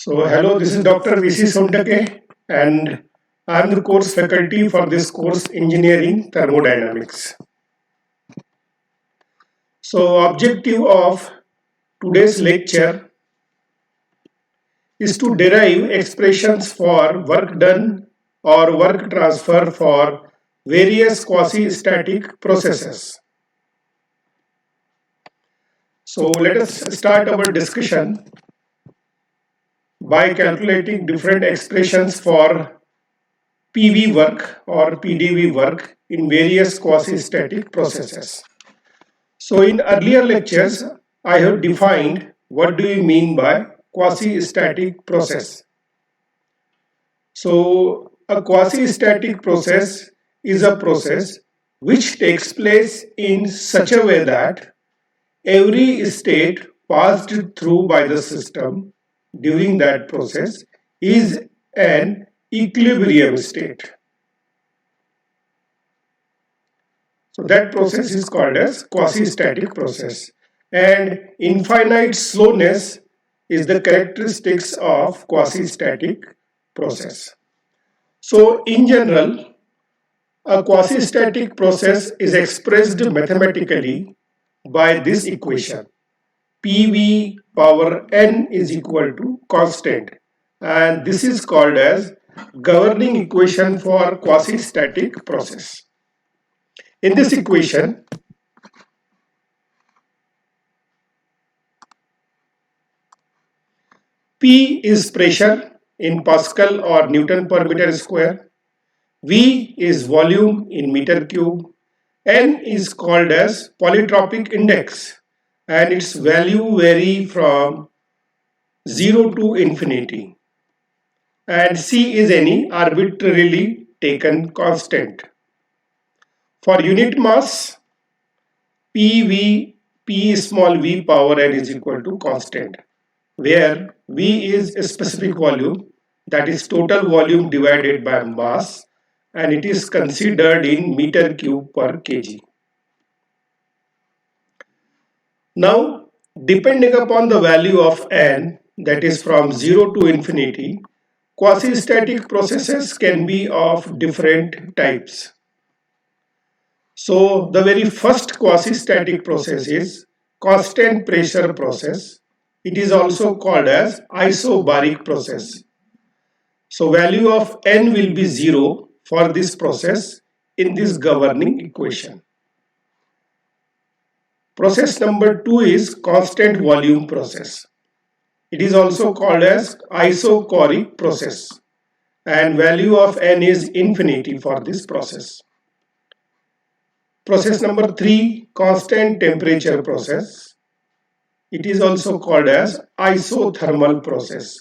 So, hello, this is Dr. VC Sondake, and I'm the course faculty for this course, Engineering Thermodynamics. So, objective of today's lecture is to derive expressions for work done or work transfer for various quasi-static processes. So, let us start our discussion by calculating different expressions for PV work or PDV work in various quasi-static processes. So in earlier lectures, I have defined what do you mean by quasi-static process. So a quasi-static process is a process which takes place in such a way that every state passed through by the system during that process is an equilibrium state. So that process is called as quasi-static process. And infinite slowness is the characteristics of quasi-static process. So in general, a quasi-static process is expressed mathematically by this equation. PV power n is equal to constant, and this is called as governing equation for quasi-static process. In this equation, P is pressure in Pascal or Newton per meter square, V is volume in meter cube, N is called as polytropic index and its value vary from 0 to infinity, and C is any arbitrarily taken constant. For unit mass, P small v power n is equal to constant, where V is a specific volume, that is total volume divided by mass, and it is considered in meter cube per kg. Now, depending upon the value of n, that is from 0 to infinity, quasi-static processes can be of different types. So, the very first quasi-static process is constant pressure process. It is also called as isobaric process. So value of n will be 0 for this process in this governing equation. Process number 2 is constant volume process. It is also called as isochoric process, and value of n is infinity for this process. Process number 3, constant temperature process. It is also called as isothermal process.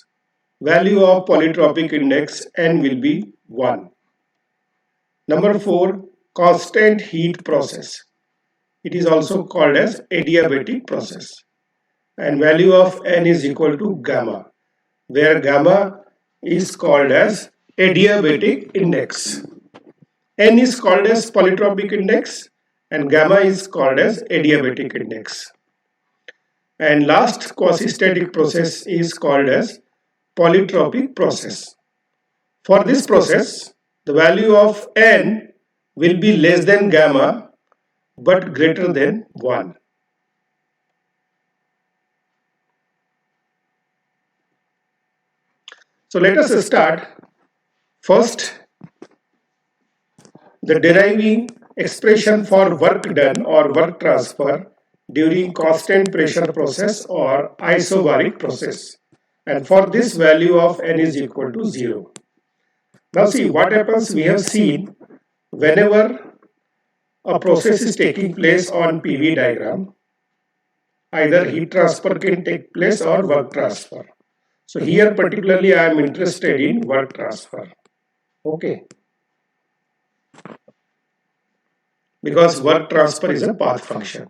Value of polytropic index n will be 1. Number 4, constant heat process. It is also called as adiabatic process, and value of n is equal to gamma, where gamma is called as adiabatic index. N is called as polytropic index and gamma is called as adiabatic index. And last quasi-static process is called as polytropic process. For this process, the value of n will be less than gamma but greater than 1. So let us start. First, the deriving expression for work done or work transfer during constant pressure process or isobaric process. And for this, value of n is equal to 0. Now see what happens. We have seen whenever a process is taking place on PV diagram, either heat transfer can take place or work transfer. So here particularly I am interested in work transfer. Okay. Because work transfer is a path function.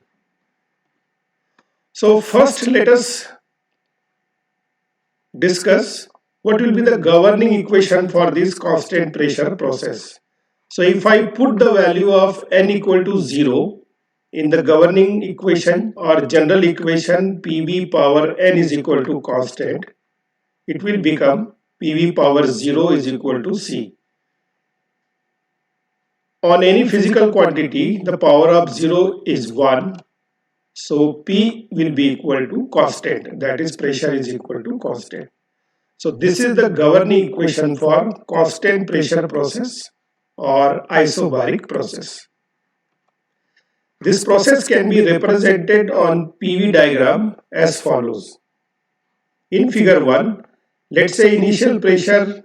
So first let us discuss what will be the governing equation for this constant pressure process. So if I put the value of n equal to 0 in the governing equation or general equation, PV power n is equal to constant, it will become PV power 0 is equal to C. On any physical quantity, the power of 0 is 1. So P will be equal to constant. That is, pressure is equal to constant. So this is the governing equation for constant pressure process or isobaric process. This process can be represented on PV diagram as follows. In figure 1, let's say initial pressure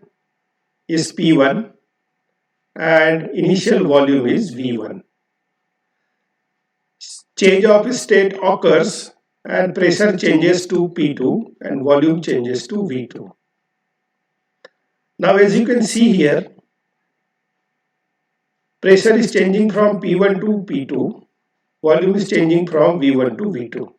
is P1 and initial volume is V1. Change of state occurs and pressure changes to P2 and volume changes to V2. Now as you can see here, pressure is changing from P1 to P2, volume is changing from V1 to V2.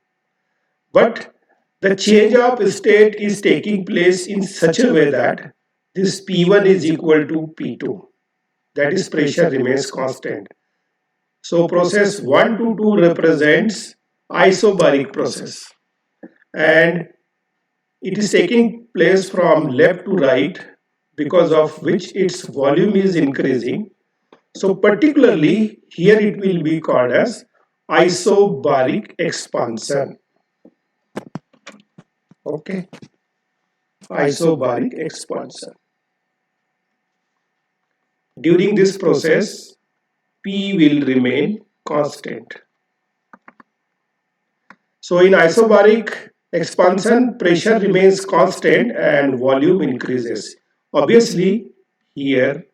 But the change of state is taking place in such a way that this P1 is equal to P2. That is, pressure remains constant. So process 1 to 2 represents isobaric process, and it is taking place from left to right, because of which its volume is increasing. So particularly here it will be called as isobaric expansion. Okay, isobaric expansion. During this process, P will remain constant. So in isobaric expansion, pressure remains constant and volume increases. Obviously, here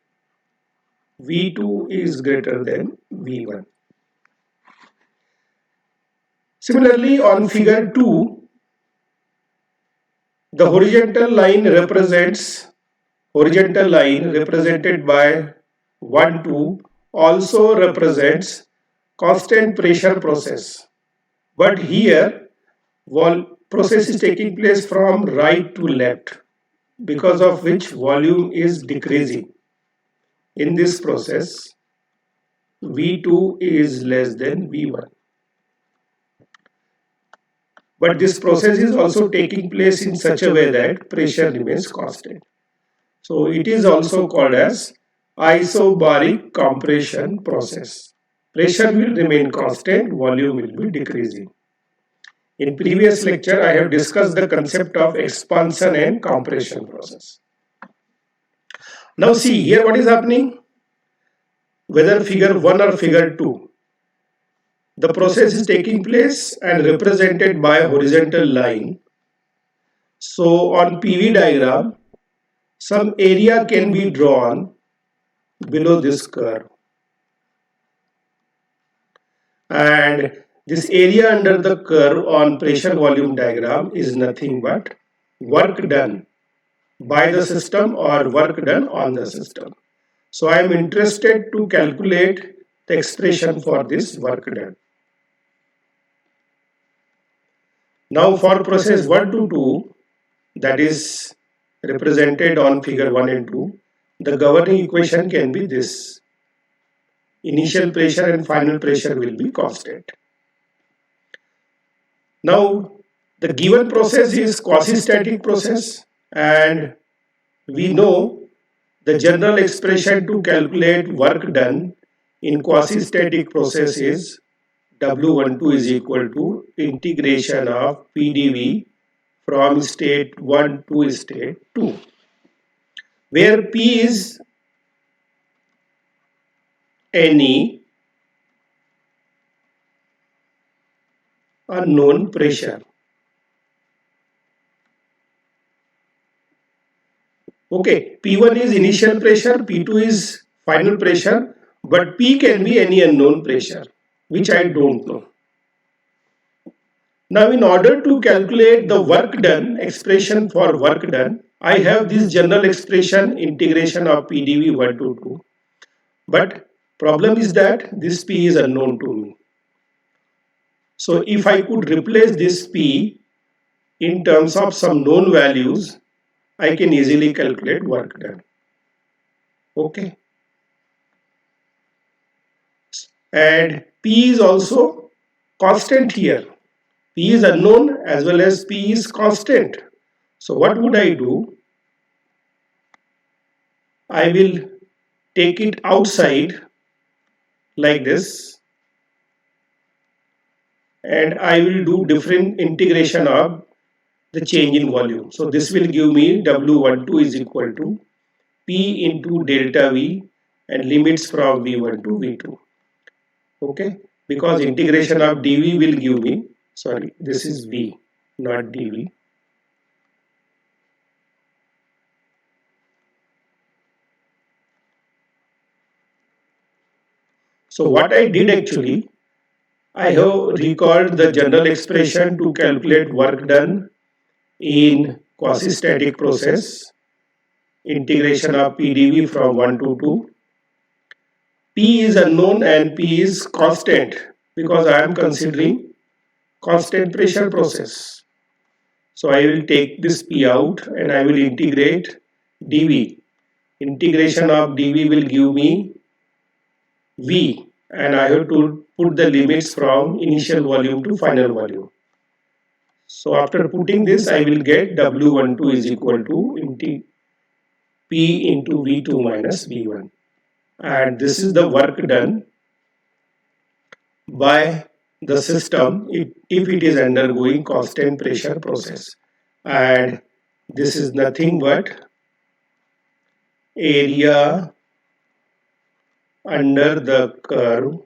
V2 is greater than V1. Similarly, on figure 2, the horizontal line represented by 1, 2 also represents constant pressure process. But here, process is taking place from right to left, because of which volume is decreasing. In this process, V2 is less than V1. But this process is also taking place in such a way that pressure remains constant. So it is also called as isobaric compression process. Pressure will remain constant, volume will be decreasing. In previous lecture, I have discussed the concept of expansion and compression process. Now see here what is happening. Whether figure 1 or figure 2, the process is taking place and represented by a horizontal line. So on PV diagram, some area can be drawn below this curve. And this area under the curve on pressure volume diagram is nothing but work done by the system or work done on the system. So I am interested to calculate the expression for this work done. Now for process 1 to 2, that is represented on figure 1 and 2, the governing equation can be this. Initial pressure and final pressure will be constant. Now the given process is quasi-static process, and we know the general expression to calculate work done in quasi-static process is W12 is equal to integration of PdV from state 1 to state 2, where P is any unknown pressure. Okay, P1 is initial pressure, P2 is final pressure, but P can be any unknown pressure, which I don't know. Now in order to calculate the work done, expression for work done, I have this general expression integration of PdV 1 to 2. But problem is that this P is unknown to me. So if I could replace this P in terms of some known values, I can easily calculate work done. Okay. And P is also constant here. P is unknown as well as P is constant. So what would I do? I will take it outside like this, and I will do different integration of the change in volume. So this will give me W12 is equal to P into delta V and limits from V1 to V2. Okay, because integration of dV will give me, sorry, this is V, not dV. So what I did actually, I have recalled the general expression to calculate work done in quasi-static process, integration of PdV from 1 to 2. P is unknown and P is constant because I am considering constant pressure process. So I will take this P out and I will integrate dV. Integration of dV will give me V, and I have to put the limits from initial volume to final volume. So after putting this, I will get W12 is equal to P into V2 minus V1. And this is the work done by the system if it is undergoing constant pressure process. And this is nothing but area under the curve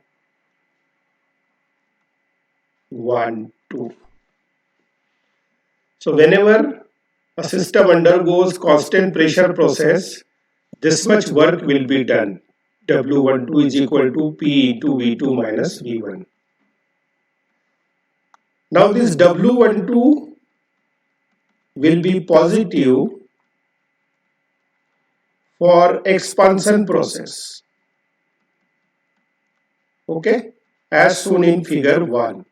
1, 2. So whenever a system undergoes constant pressure process, this much work will be done. W12 is equal to P into V2 minus V1. Now this W12 will be positive for expansion process. Okay, as shown in figure 1.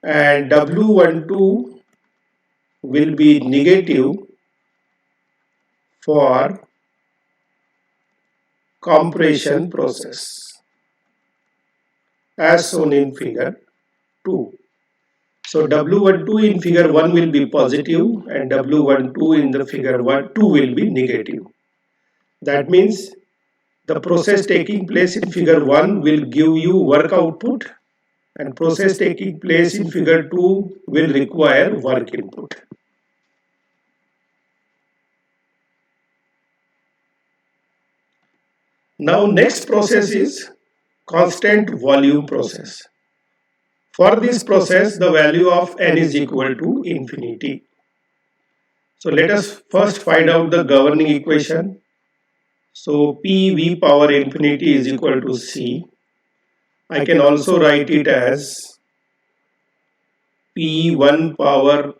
And W12 will be negative for compression process, as shown in figure 2. So W12 in figure 1 will be positive and W12 in the figure 2 will be negative. That means the process taking place in figure 1 will give you work output, and process taking place in figure 2 will require work input. Now next process is constant volume process. For this process, the value of n is equal to infinity. So let us first find out the governing equation. So PV power infinity is equal to C. I can also write it as P1 power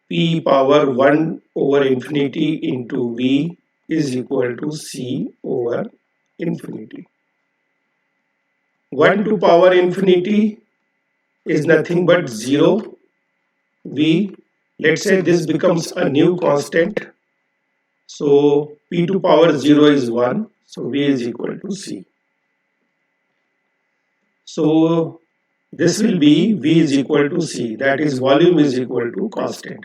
P power 1 over infinity into V is equal to C over infinity. 1 to power infinity is nothing but 0. V, let's say this becomes a new constant. So P to power 0 is 1. So V is equal to C. So this will be V is equal to C. That is volume is equal to constant.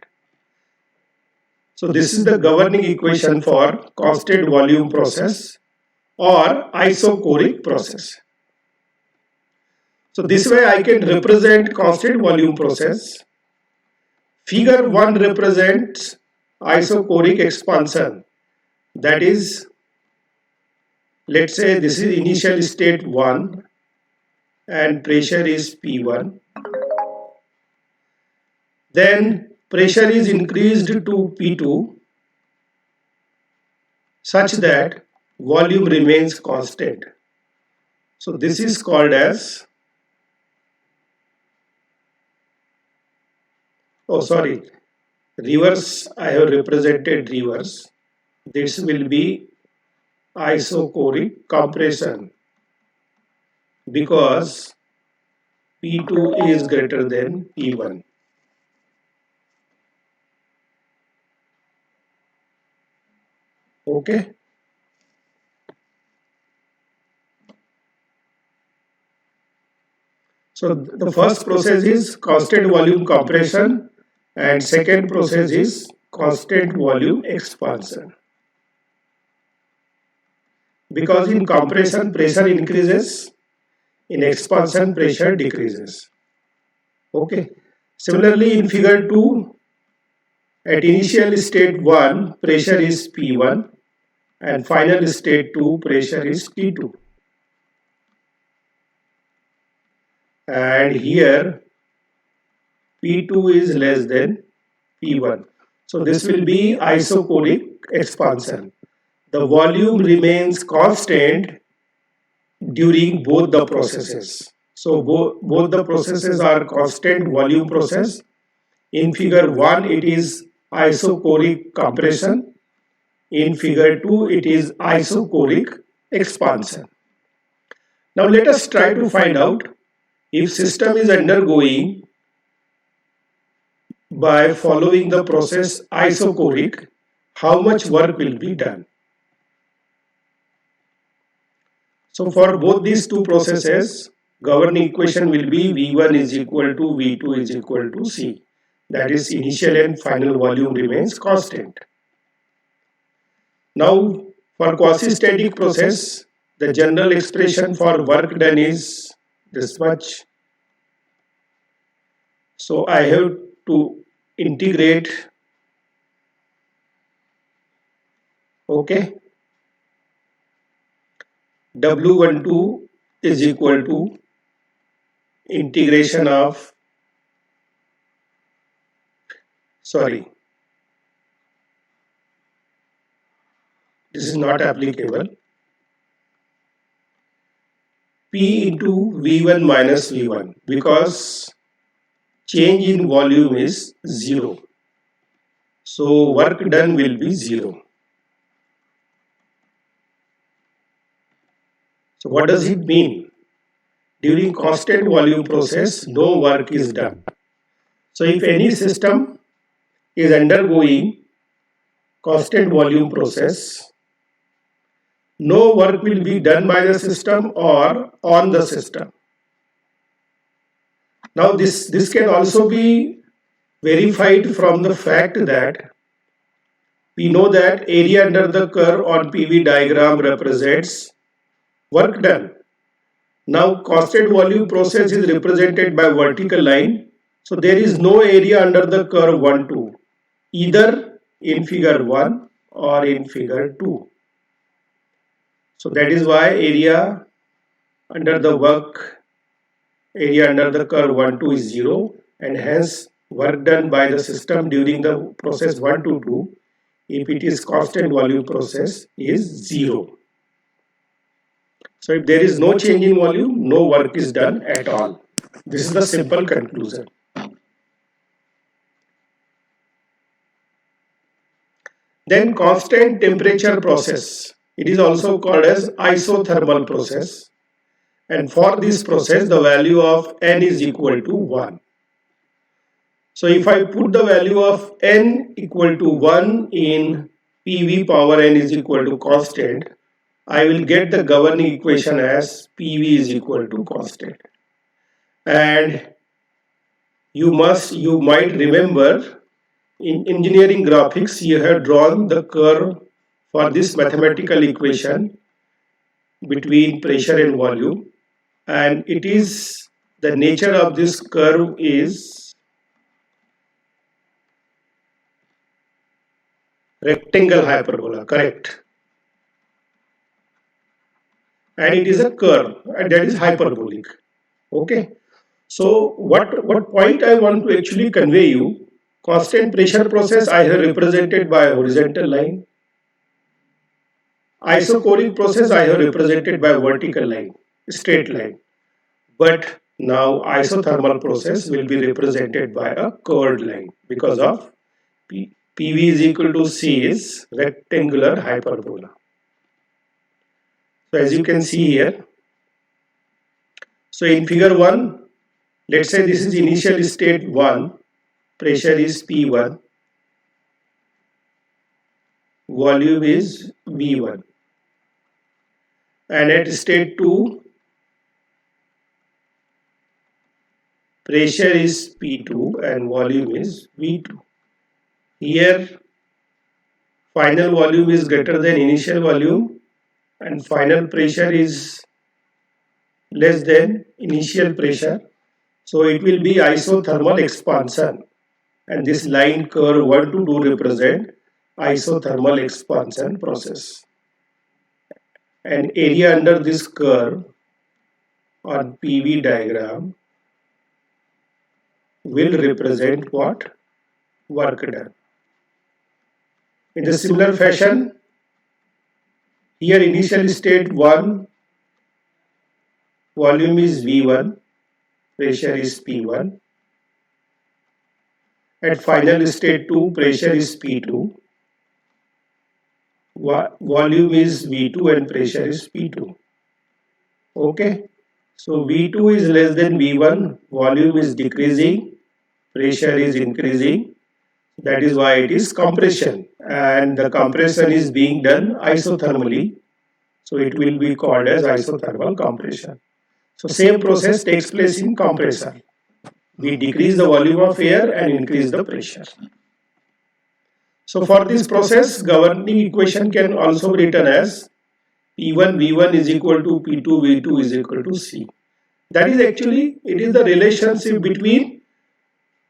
So this is the governing equation for constant volume process or isochoric process. So this way I can represent constant volume process. Figure 1 represents isochoric expansion. That is, let's say this is initial state 1 and pressure is P1. Then pressure is increased to P2 such that volume remains constant. So this is called as, reverse. I have represented reverse. This will be isochoric compression because P2 is greater than P1. Okay. So the first process is constant volume compression and second process is constant volume expansion. Because in compression pressure increases, in expansion pressure decreases. Okay. Similarly, in figure 2, at initial state 1, pressure is P1 and final state 2, pressure is T2. And here P2 is less than P1. So this will be isochoric expansion. The volume remains constant during both the processes. So both the processes are constant volume process. In figure 1 it is isochoric compression. In figure 2 it is isochoric expansion. Now let us try to find out if system is undergoing by following the process isochoric, how much work will be done. So for both these two processes, governing equation will be V1 is equal to V2 is equal to C. That is, initial and final volume remains constant. Now for quasi-static process, the general expression for work done is this much. So I have to integrate, okay, W12 is equal to integration of, sorry, this is not applicable, P into V1 minus V1, because change in volume is 0. So work done will be 0. So what does it mean? During constant volume process, no work is done. So if any system is undergoing constant volume process, no work will be done by the system or on the system. Now this can also be verified from the fact that we know that area under the curve on PV diagram represents work done. Now constant volume process is represented by vertical line. So there is no area under the curve 1, 2, either in figure 1 or in figure 2. So that is why area under the curve 1, 2 is 0, and hence work done by the system during the process 1 to 2, if it is constant volume process, is 0. So if there is no change in volume, no work is done at all. This is the simple conclusion. Then constant temperature process. It is also called as isothermal process. And for this process, the value of n is equal to 1. So if I put the value of n equal to 1 in PV power n is equal to constant, I will get the governing equation as PV is equal to constant. And you might remember in engineering graphics, you have drawn the curve for this mathematical equation between pressure and volume, and it is the nature of this curve is rectangle hyperbola, correct? And it is a curve, and that is hyperbolic. Okay. So what point I want to actually convey you, constant pressure process I have represented by a horizontal line. Isochoric process I have represented by a vertical line, straight line. But now isothermal process will be represented by a curved line because of PV is equal to C is rectangular hyperbola. So as you can see here, so in figure 1, let's say this is initial state 1, pressure is P1, volume is V1, and at state 2, pressure is P2 and volume is V2. Here final volume is greater than initial volume and final pressure is less than initial pressure. So it will be isothermal expansion, and this line curve 1 to 2 represent isothermal expansion process. And area under this curve on PV diagram will represent what? Work done. In the similar fashion, here initial state 1, volume is V1, pressure is P1. At final state 2, pressure is P2, volume is V2 and pressure is P2. Okay, so V2 is less than V1, volume is decreasing, pressure is increasing. That is why it is compression, and the compression is being done isothermally. So it will be called as isothermal compression. So same process takes place in compressor. We decrease the volume of air and increase the pressure. So for this process, governing equation can also be written as P1 V1 is equal to P2 V2 is equal to C. That is actually, it is the relationship between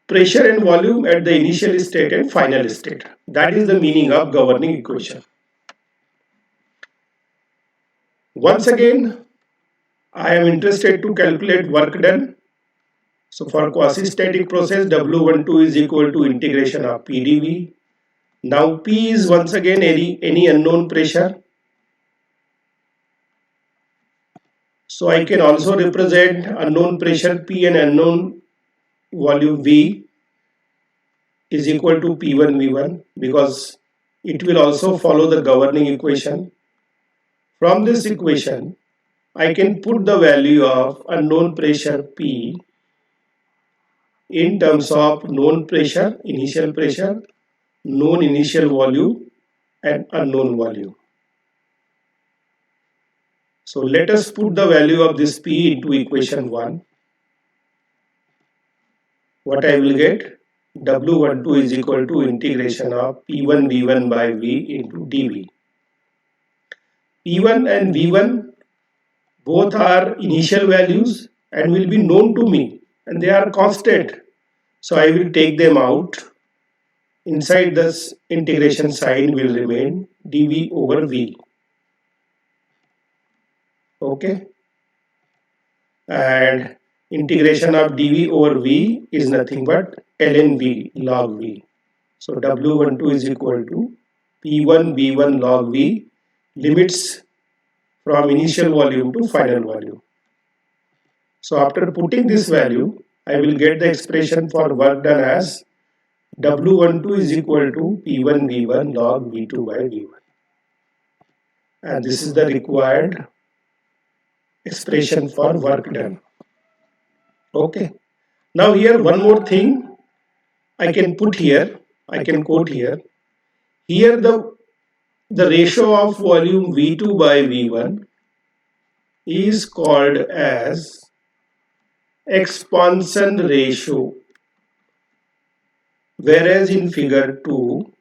pressure and volume at the initial state and final state. That is the meaning of governing equation. Once again, I am interested to calculate work done. So for quasi-static process, W12 is equal to integration of PdV. Now P is once again any unknown pressure. So I can also represent unknown pressure P and unknown volume V is equal to P1 V1 because it will also follow the governing equation. From this equation, I can put the value of unknown pressure P in terms of known pressure, initial pressure, known initial volume and unknown volume. So let us put the value of this P into equation 1. What I will get? W12 is equal to integration of P1 V1 by V into dV. P1 and V1 both are initial values and will be known to me and they are constant. So I will take them out. Inside this integration sign will remain dV over V. Okay. And integration of dV over V is nothing but ln V log V. So W12 is equal to P1 V1 log V, limits from initial volume to final volume. So after putting this value, I will get the expression for work done as W12 is equal to P1 V1 log V2 by V1. And this is the required expression for work done. Okay. Now here one more thing I can put here, I can quote here. Here the ratio of volume V2 by V1 is called as expansion ratio, whereas in figure 2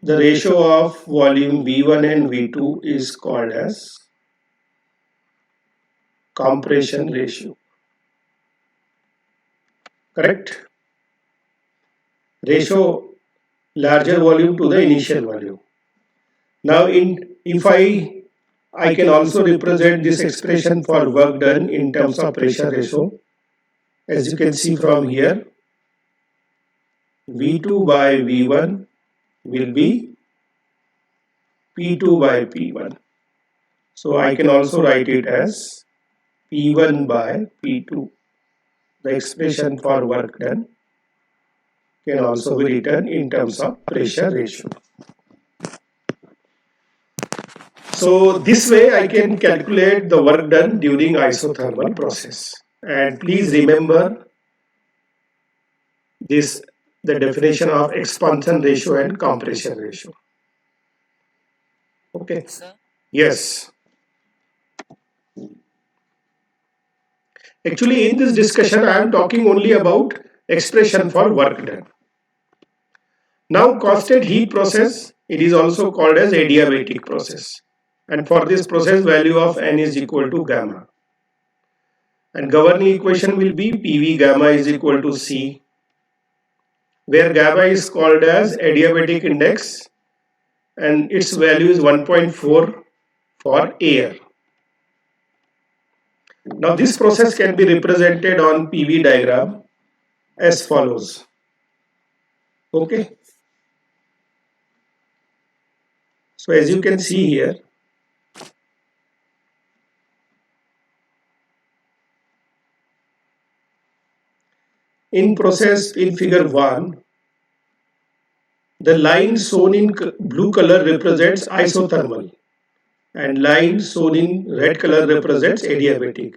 the ratio of volume V1 and V2 is called as compression ratio. Correct? Ratio larger volume to the initial volume. Now if I can also represent this expression for work done in terms of pressure ratio. As you can see from here, V2 by V1 will be P2 by P1. So I can also write it as P1 by P2. The expression for work done can also be written in terms of pressure ratio. So this way I can calculate the work done during isothermal process. And please remember this, the definition of expansion ratio and compression ratio. Okay. Yes. Actually, in this discussion, I am talking only about expression for work done. Now, constant heat process, it is also called as adiabatic process. And for this process, value of N is equal to gamma. And governing equation will be PV gamma is equal to C, where gamma is called as adiabatic index and its value is 1.4 for air. Now this process can be represented on PV diagram as follows. Okay. So as you can see here, in process in figure 1, the line shown in blue color represents isothermal and line shown in red color represents adiabatic.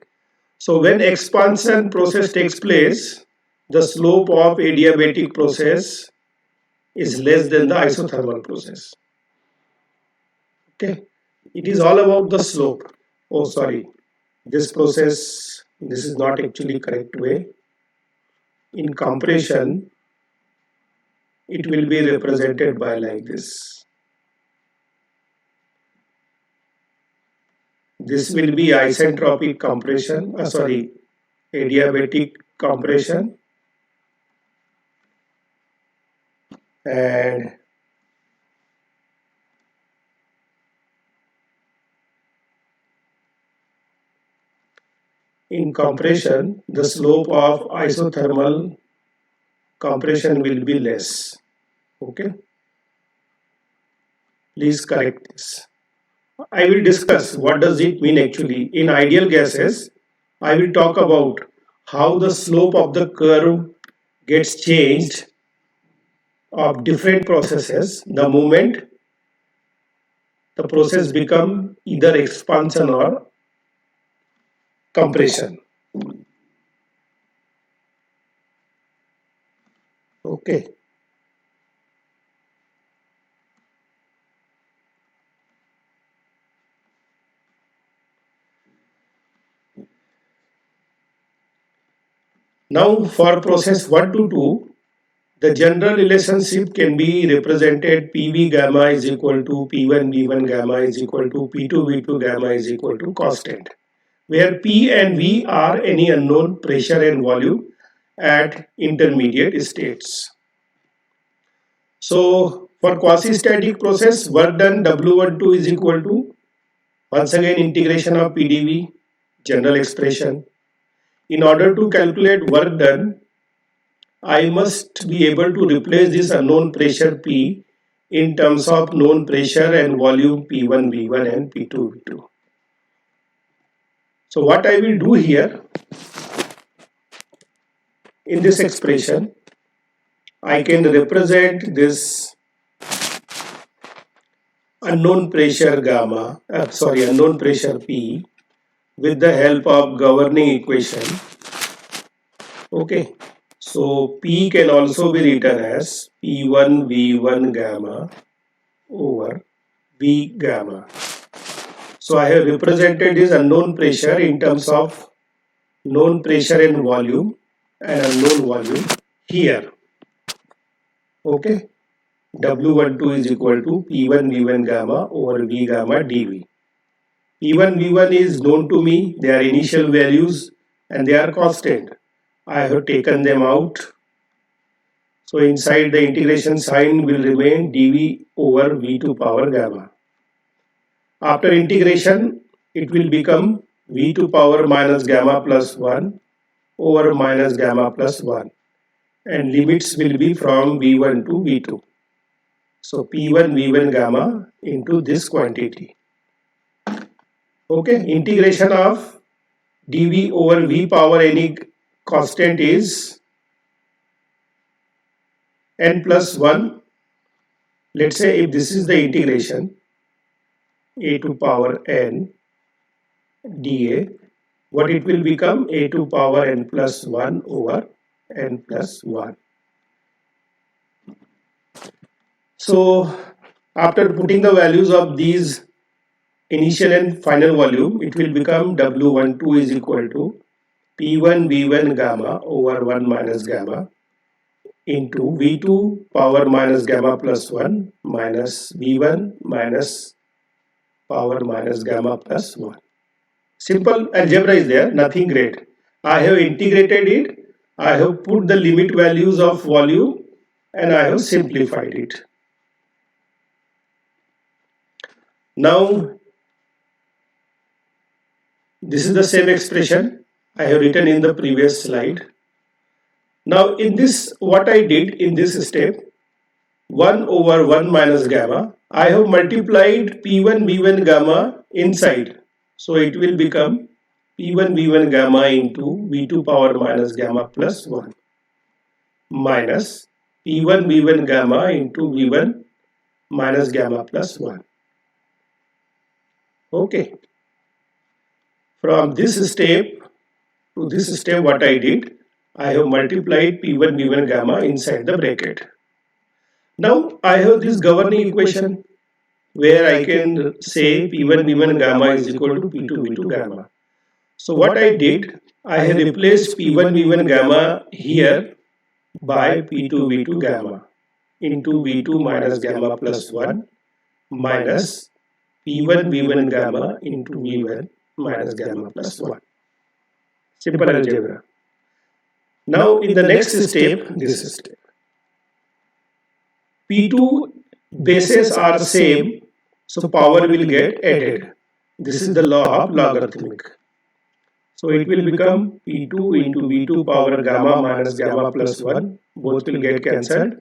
So when expansion process takes place, the slope of adiabatic process is less than the isothermal process. Okay, it is all about the slope. Oh, sorry, this process, this is not actually correct way. In compression, it will be represented by like this. This will be isentropic compression, adiabatic compression, and in compression, the slope of isothermal compression will be less. Okay, please correct this. I will discuss what does it mean actually. In ideal gases, I will talk about how the slope of the curve gets changed of different processes the moment the process become either expansion or compression. Okay. Now for process 1 to 2, the general relationship can be represented PV gamma is equal to P1 V1 gamma is equal to P2 V2 gamma is equal to constant, where P and V are any unknown pressure and volume at intermediate states. So for quasi-static process, work done W12 is equal to, once again, integration of PdV, general expression. In order to calculate work done, I must be able to replace this unknown pressure P in terms of known pressure and volume P1 V1 and P2 V2. So what I will do here, in this expression, I can represent this unknown pressure unknown pressure P with the help of governing equation. Okay, so P can also be written as P1 V1 gamma over V gamma. So I have represented this unknown pressure in terms of known pressure and volume and unknown volume here. Okay, W12 is equal to P1 V1 gamma over V gamma dV. P1 V1 is known to me, they are initial values and they are constant. I have taken them out. So inside the integration sign will remain dV over V2 power gamma. After integration, it will become V2 power minus gamma plus 1 over minus gamma plus 1. And limits will be from V1 to V2. So P1 V1 gamma into this quantity. Okay, integration of dV over V power any constant is n plus 1. Let's say if this is the integration, a to power n dA, what it will become? A to power n plus 1 over n plus 1. So after putting the values of these initial and final volume, it will become W12 is equal to P1 V1 gamma over 1 minus gamma into V2 power minus gamma plus 1 minus V1 minus power minus gamma plus 1. Simple algebra is there, nothing great. I have integrated it, I have put the limit values of volume and I have simplified it. Now, this is the same expression I have written in the previous slide. Now, in this, what I did in this step, 1 over 1 minus gamma, I have multiplied P1 V1 gamma inside. So, it will become P1 V1 gamma into V2 power minus gamma plus 1 minus P1 V1 gamma into V1 minus gamma plus 1. Okay. From this step to this step, what I did, I have multiplied P1 V1 gamma inside the bracket. Now I have this governing equation where I can say P1 V1 gamma is equal to P2 V2 gamma. So what I did, I have replaced P1 V1 gamma here by P2 V2 gamma into V2 minus gamma plus 1 minus P1 V1 gamma into V1 minus gamma plus 1. Simple algebra. Now in the next step, this step. P2 bases are same, so power will get added. This is the law of logarithmic. So it will become P2 into V2 power gamma minus gamma plus 1. Both will get cancelled.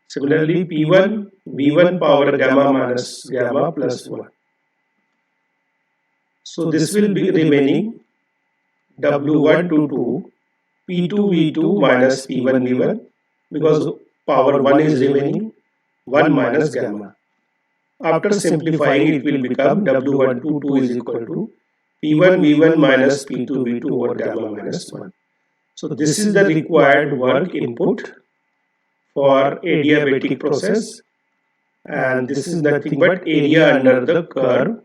Similarly, P1 V1 power gamma minus gamma plus 1. So this will be remaining W1 to 2 P2 V2 minus P1 V1 because power 1 is remaining 1 minus gamma. After simplifying, it will become W1 to 2 is equal to P1 V1 minus P2 V2 over gamma minus 1. So this is the required work input for adiabatic process, and this is nothing but area under the curve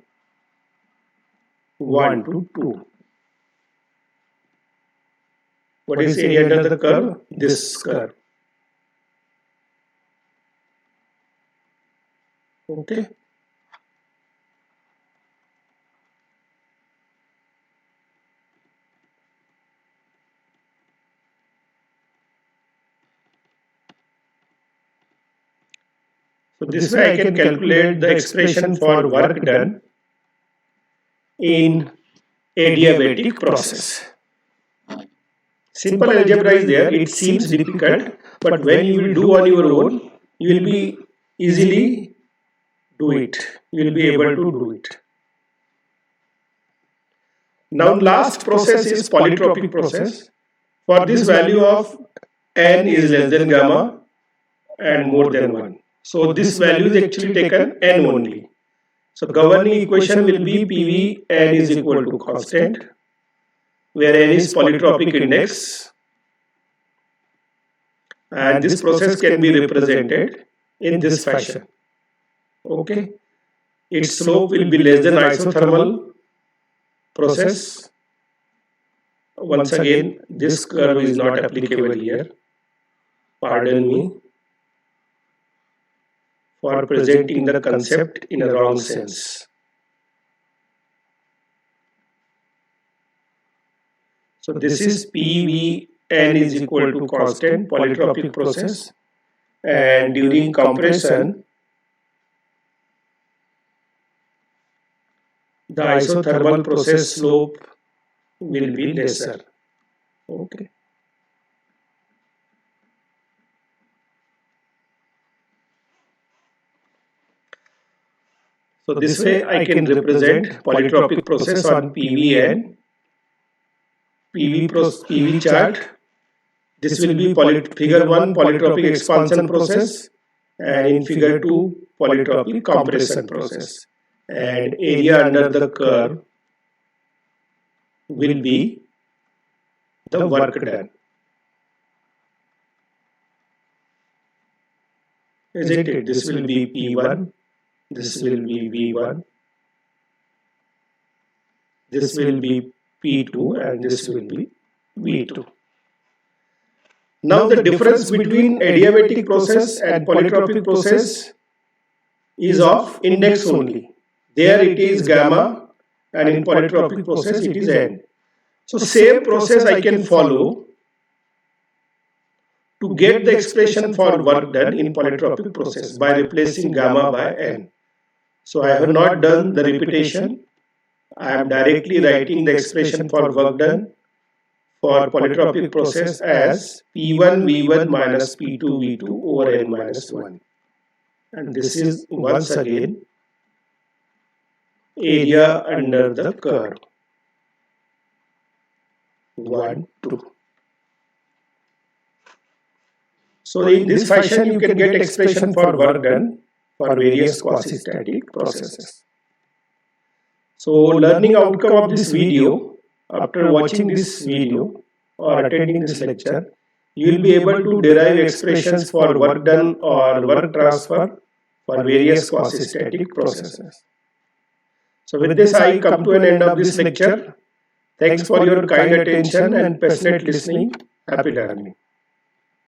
1 to 2. What is area under the curve? This curve. Okay. So this way I can calculate the expression for work done in adiabatic process. Simple algebra is there, it seems difficult, but when you will do on your own, you will be easily do it. You will be able to do it. Now last process is polytropic process. For this value of n is less than gamma and more than 1. So this value is actually taken n only. So governing equation will be PV n is equal to constant, where n is polytropic index, and this process can be represented in this fashion. Okay, its slope will be less than isothermal process. Once again, this curve is not applicable here. Pardon me for presenting the concept in a wrong sense. So this is PVN is equal to constant polytropic process, and during compression the isothermal process slope will be lesser. Okay. So this way I can represent polytropic process on PV chart. This will be figure 1 polytropic expansion process, and in figure 2 polytropic compression process. And area under the curve will be the work done. Isn't it? This will be P1, this will be V1, this will be P2 and this will be V2. Now the difference between adiabatic process and polytropic process is of index only. There it is gamma and in polytropic process it is N. So same process I can follow to get the expression for work done in polytropic process by replacing gamma by N. So I have not done the repetition. I am directly writing the expression for work done for polytropic process as P1 V1 minus P2 V2 over N minus 1. And this is once again area under the curve. 1, 2. So in this fashion you can get expression for work done for various quasi-static processes. So learning outcome of this video, after watching this video or attending this lecture, you will be able to derive expressions for work done or work transfer for various quasi-static processes. So with this I come to an end of this lecture. Thanks for your kind attention and passionate listening. Happy learning.